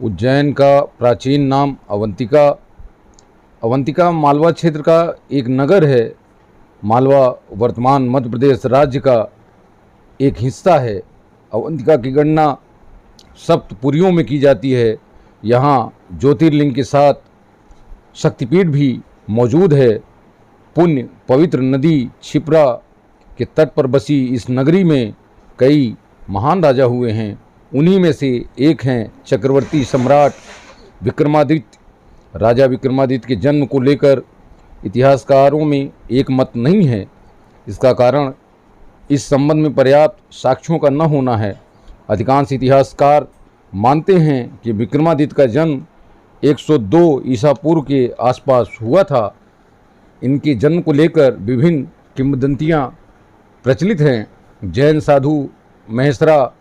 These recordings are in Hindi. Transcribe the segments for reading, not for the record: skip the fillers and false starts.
उज्जैन का प्राचीन नाम अवंतिका। अवंतिका मालवा क्षेत्र का एक नगर है। मालवा वर्तमान मध्य प्रदेश राज्य का एक हिस्सा है। अवंतिका की गणना सप्तपुरियों में की जाती है। यहाँ ज्योतिर्लिंग के साथ शक्तिपीठ भी मौजूद है। पुण्य पवित्र नदी क्षिप्रा के तट पर बसी इस नगरी में कई महान राजा हुए हैं। उन्हीं में से एक हैं चक्रवर्ती सम्राट विक्रमादित्य। राजा विक्रमादित्य के जन्म को लेकर इतिहासकारों में एक मत नहीं है। इसका कारण इस संबंध में पर्याप्त साक्ष्यों का न होना है। अधिकांश इतिहासकार मानते हैं कि विक्रमादित्य का जन्म 102 ईसा पूर्व के आसपास हुआ था। इनके जन्म को लेकर विभिन्न किंवदंतियाँ प्रचलित हैं। जैन साधु महेश्वरा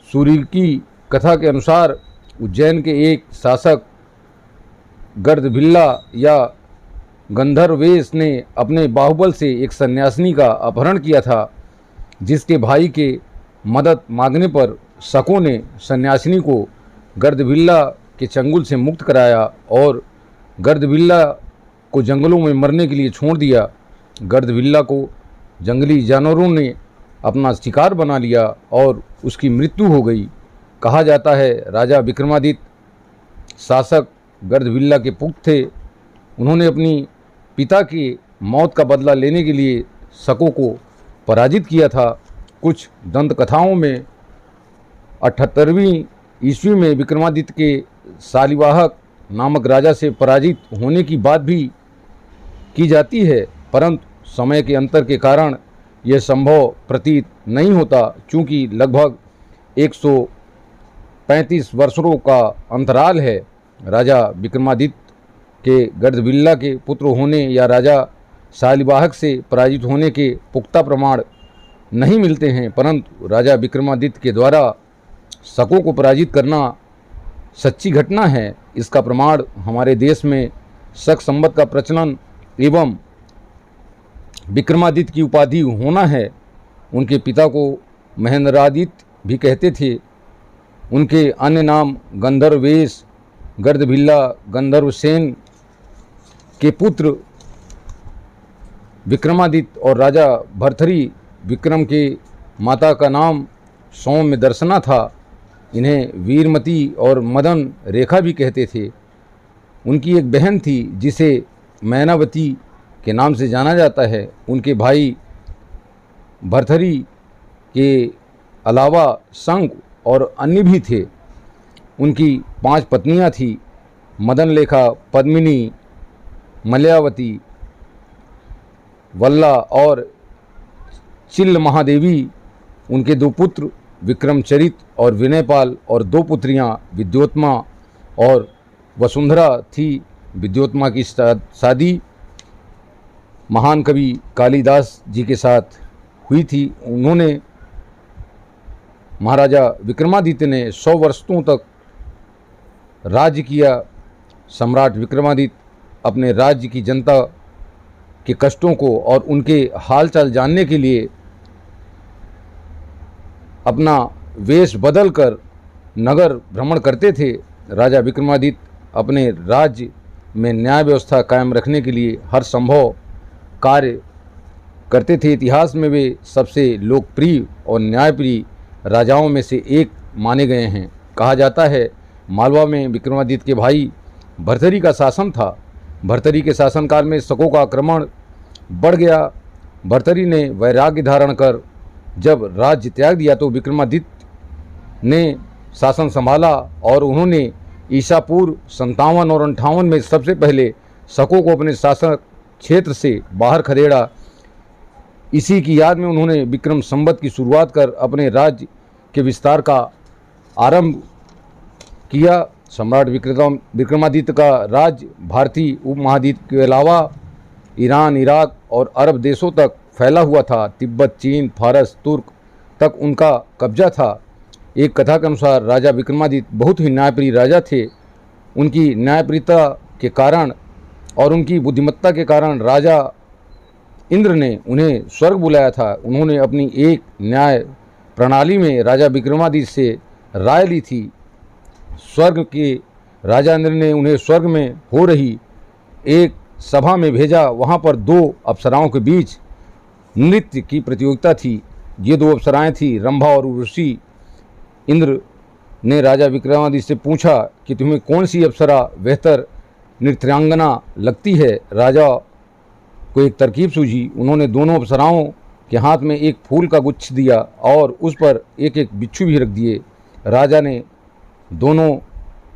सूर्य की कथा के अनुसार उज्जैन के एक शासक गर्दभिल्ला या गंधर्वेश ने अपने बाहुबल से एक सन्यासिनी का अपहरण किया था, जिसके भाई के मदद मांगने पर शकों ने सन्यासिनी को गर्दभिल्ला के चंगुल से मुक्त कराया और गर्दभिल्ला को जंगलों में मरने के लिए छोड़ दिया। गर्दभिल्ला को जंगली जानवरों ने अपना शिकार बना लिया और उसकी मृत्यु हो गई। कहा जाता है राजा विक्रमादित्य शासक गर्दभिल्ला के पुत्र थे। उन्होंने अपनी पिता की मौत का बदला लेने के लिए शकों को पराजित किया था। कुछ दंत कथाओं में 78वीं ईस्वी में विक्रमादित्य के शालिवाहक नामक राजा से पराजित होने की बात भी की जाती है, परंतु समय के अंतर के कारण यह संभव प्रतीत नहीं होता, चूँकि लगभग 135 वर्षों का अंतराल है। राजा विक्रमादित्य के गर्दभिल्ला के पुत्र होने या राजा शालिवाहक से पराजित होने के पुख्ता प्रमाण नहीं मिलते हैं, परंतु राजा विक्रमादित्य के द्वारा शकों को पराजित करना सच्ची घटना है। इसका प्रमाण हमारे देश में शक संवत का प्रचलन एवं विक्रमादित्य की उपाधि होना है। उनके पिता को महेंद्रादित्य भी कहते थे। उनके अन्य नाम गंधर्वेश, गर्दभिल्ला, गंधर्वसेन के पुत्र विक्रमादित्य और राजा भर्तृहरि। विक्रम के माता का नाम सौम्य दर्शना था। इन्हें वीरमती और मदन रेखा भी कहते थे। उनकी एक बहन थी जिसे मैनावती के नाम से जाना जाता है। उनके भाई भर्तृहरि के अलावा शंख और अन्य भी थे। उनकी 5 पत्नियां थीं, मदनलेखा, पद्मिनी, मलयावती, वल्ला और चिल्ल महादेवी। उनके 2 पुत्र विक्रमचरित और विनयपाल और 2 पुत्रियां विद्योत्मा और वसुंधरा थी। विद्योत्मा की शादी महान कवि कालिदास जी के साथ हुई थी। उन्होंने महाराजा विक्रमादित्य ने 100 वर्षों तक राज्य किया। सम्राट विक्रमादित्य अपने राज्य की जनता के कष्टों को और उनके हालचाल जानने के लिए अपना वेश बदलकर नगर भ्रमण करते थे। राजा विक्रमादित्य अपने राज्य में न्याय व्यवस्था कायम रखने के लिए हर संभव कार्य करते थे। इतिहास में वे सबसे लोकप्रिय और न्यायप्रिय राजाओं में से एक माने गए हैं। कहा जाता है मालवा में विक्रमादित्य के भाई भर्तृहरि का शासन था। भर्तृहरि के शासनकाल में शकों का आक्रमण बढ़ गया। भर्तृहरि ने वैराग्य धारण कर जब राज्य त्याग दिया तो विक्रमादित्य ने शासन संभाला और उन्होंने ईसा पूर्व 57 और 58 में सबसे पहले शकों को अपने शासन क्षेत्र से बाहर खदेड़ा। इसी की याद में उन्होंने विक्रम संवत की शुरुआत कर अपने राज्य के विस्तार का आरंभ किया। सम्राट विक्रमादित्य का राज्य भारतीय उपमहाद्वीप के अलावा ईरान, इराक और अरब देशों तक फैला हुआ था। तिब्बत, चीन, फारस, तुर्क तक उनका कब्जा था। एक कथा के अनुसार राजा विक्रमादित्य बहुत ही न्यायप्रिय राजा थे। उनकी न्यायप्रियता के कारण और उनकी बुद्धिमत्ता के कारण राजा इंद्र ने उन्हें स्वर्ग बुलाया था। उन्होंने अपनी एक न्याय प्रणाली में राजा विक्रमादित्य से राय ली थी। स्वर्ग के राजा इंद्र ने उन्हें स्वर्ग में हो रही एक सभा में भेजा। वहाँ पर 2 अप्सराओं के बीच नृत्य की प्रतियोगिता थी। ये 2 अप्सराएं थी रंभा और उर्वशी। इंद्र ने राजा विक्रमादित्य से पूछा कि तुम्हें कौन सी अप्सरा बेहतर नृत्यांगना लगती है। राजा को एक तरकीब सूझी। उन्होंने दोनों अप्सराओं के हाथ में एक फूल का गुच्छ दिया और उस पर एक एक बिच्छू भी रख दिए। राजा ने दोनों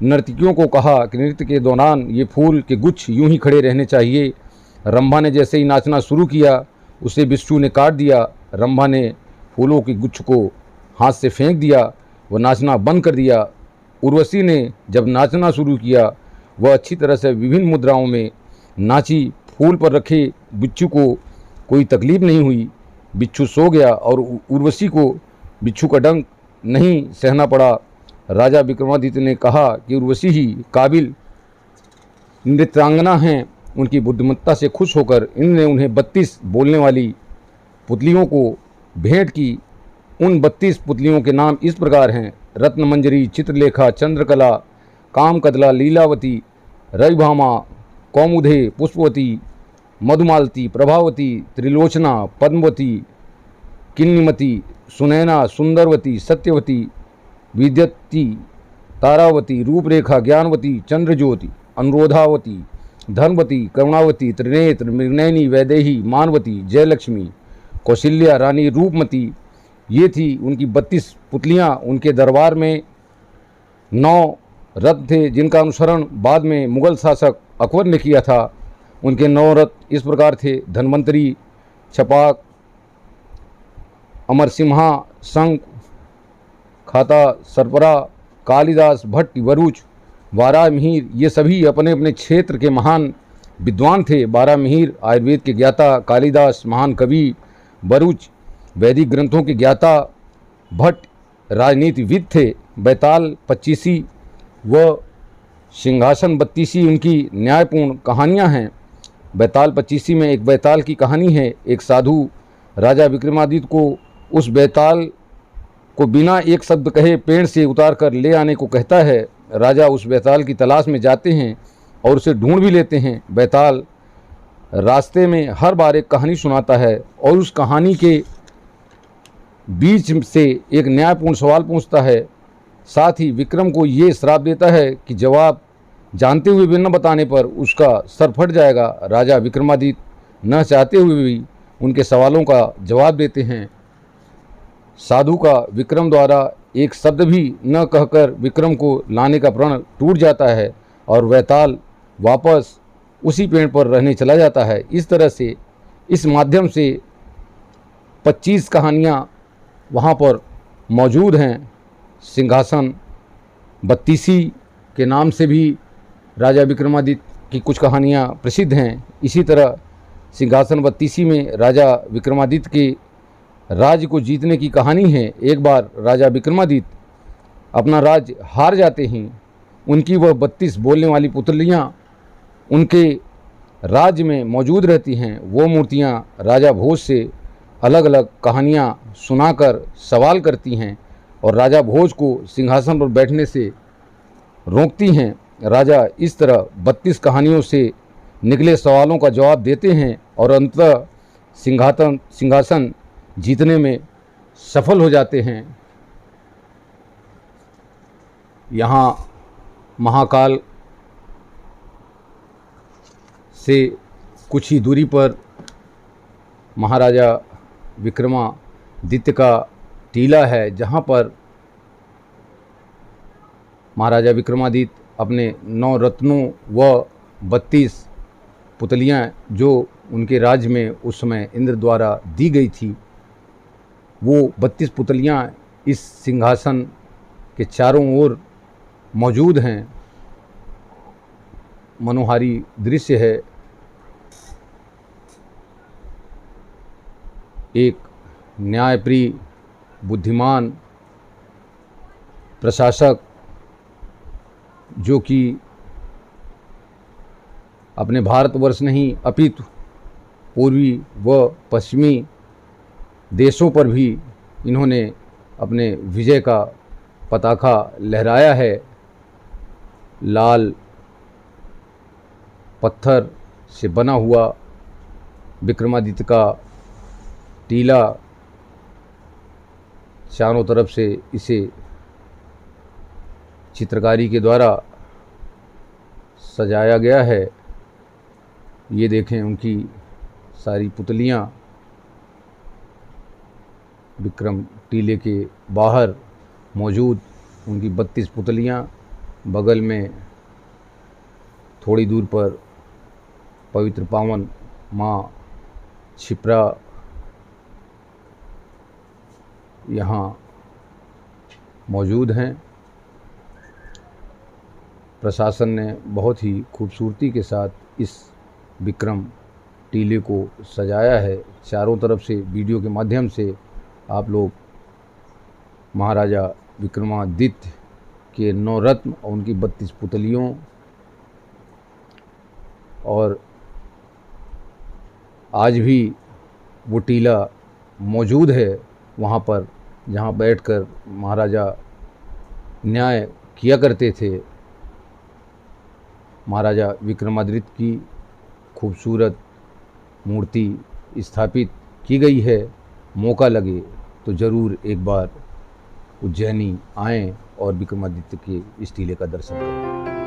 नर्तकियों को कहा कि नृत्य के दौरान ये फूल के गुच्छ यूं ही खड़े रहने चाहिए। रंभा ने जैसे ही नाचना शुरू किया उसे बिच्छू ने काट दिया। रंभा ने फूलों के गुच्छ को हाथ से फेंक दिया। वह नाचना बंद कर दिया। उर्वशी ने जब नाचना शुरू किया वह अच्छी तरह से विभिन्न मुद्राओं में नाची। फूल पर रखे बिच्छू को कोई तकलीफ नहीं हुई। बिच्छू सो गया और उर्वशी को बिच्छू का डंक नहीं सहना पड़ा। राजा विक्रमादित्य ने कहा कि उर्वशी ही काबिल नृत्यांगना हैं। उनकी बुद्धिमत्ता से खुश होकर इंद्र ने उन्हें 32 बोलने वाली पुतलियों को भेंट की। उन 32 पुतलियों के नाम इस प्रकार हैं: रत्नमंजरी, चित्रलेखा, चंद्रकला, कामकदला, लीलावती, रविभामा, कौमुदे, पुष्पवती, मधुमालती, प्रभावती, त्रिलोचना, पद्मवती, किन्निमती, सुनैना, सुंदरवती, सत्यवती, विद्यती, तारावती, रूपरेखा, ज्ञानवती, चंद्रज्योति, अनुरोधावती, धर्मवती, करुणावती, त्रिनेत्र, मृगनयनी, वैदेही, मानवती, जयलक्ष्मी, कौशल्या, रानी रूपमती। ये थी उनकी 32 पुतलियाँ। उनके दरबार में 9 रथ थे जिनका अनुसरण बाद में मुगल शासक अकबर ने किया था। उनके 9 रथ इस प्रकार थे: धन्वंतरी, छपाक, अमरसिम्हा, शंख, खाता, सरपरा, कालिदास, भट्ट, वरुच, वारामिहिर। ये सभी अपने अपने क्षेत्र के महान विद्वान थे। वारामिहिर आयुर्वेद के ज्ञाता, कालिदास महान कवि, वरुच वैदिक ग्रंथों के ज्ञाता, भट्ट राजनीतिविद थे, बैताल 25 व सिंहासन 32 उनकी न्यायपूर्ण कहानियाँ हैं। बैताल 25 में एक बैताल की कहानी है। एक साधु राजा विक्रमादित्य को उस बैताल को बिना एक शब्द कहे पेड़ से उतार कर ले आने को कहता है। राजा उस बैताल की तलाश में जाते हैं और उसे ढूंढ भी लेते हैं। बैताल रास्ते में हर बार एक कहानी सुनाता है और उस कहानी के बीच से एक न्यायपूर्ण सवाल पूछता है। साथ ही विक्रम को ये श्राप देता है कि जवाब जानते हुए भी न बताने पर उसका सर फट जाएगा। राजा विक्रमादित्य न चाहते हुए भी उनके सवालों का जवाब देते हैं। साधु का विक्रम द्वारा एक शब्द भी न कहकर विक्रम को लाने का प्रण टूट जाता है और बैताल वापस उसी पेड़ पर रहने चला जाता है। इस तरह से इस माध्यम से 25 कहानियाँ वहाँ पर मौजूद हैं। सिंहासन 32 के नाम से भी राजा विक्रमादित्य की कुछ कहानियाँ प्रसिद्ध हैं। इसी तरह सिंहासन 32 में राजा विक्रमादित्य के राज्य को जीतने की कहानी है। एक बार राजा विक्रमादित्य अपना राज्य हार जाते हैं। उनकी वह 32 बोलने वाली पुतलियाँ उनके राज्य में मौजूद रहती हैं। वो मूर्तियाँ राजा भोज से अलग अलग कहानियाँ सुनाकर सवाल करती हैं और राजा भोज को सिंहासन पर बैठने से रोकती हैं। राजा इस तरह 32 कहानियों से निकले सवालों का जवाब देते हैं और अंततः सिंहासन जीतने में सफल हो जाते हैं। यहाँ महाकाल से कुछ ही दूरी पर महाराजा विक्रमादित्य का टीला है, जहाँ पर महाराजा विक्रमादित्य अपने 9 रत्नों व 32 पुतलियाँ जो उनके राज्य में उस समय इंद्र द्वारा दी गई थी, वो 32 पुतलियाँ इस सिंहासन के चारों ओर मौजूद हैं। मनोहारी दृश्य है। एक न्यायप्रिय, बुद्धिमान प्रशासक जो कि अपने भारतवर्ष नहीं अपितु पूर्वी व पश्चिमी देशों पर भी इन्होंने अपने विजय का पताका लहराया है। लाल पत्थर से बना हुआ विक्रमादित्य का टीला, चारों तरफ से इसे चित्रकारी के द्वारा सजाया गया है। ये देखें उनकी सारी पुतलियाँ विक्रम टीले के बाहर मौजूद, उनकी 32 पुतलियाँ। बगल में थोड़ी दूर पर पवित्र पावन माँ क्षिप्रा यहाँ मौजूद हैं। प्रशासन ने बहुत ही खूबसूरती के साथ इस विक्रम टीले को सजाया है। चारों तरफ से वीडियो के माध्यम से आप लोग महाराजा विक्रमादित्य के 9 रत्न और उनकी 32 पुतलियों और आज भी वो टीला मौजूद है वहाँ पर जहाँ बैठकर महाराजा न्याय किया करते थे। महाराजा विक्रमादित्य की खूबसूरत मूर्ति स्थापित की गई है। मौका लगे तो ज़रूर एक बार उज्जैनी आएँ और विक्रमादित्य के इस टीले का दर्शन करें।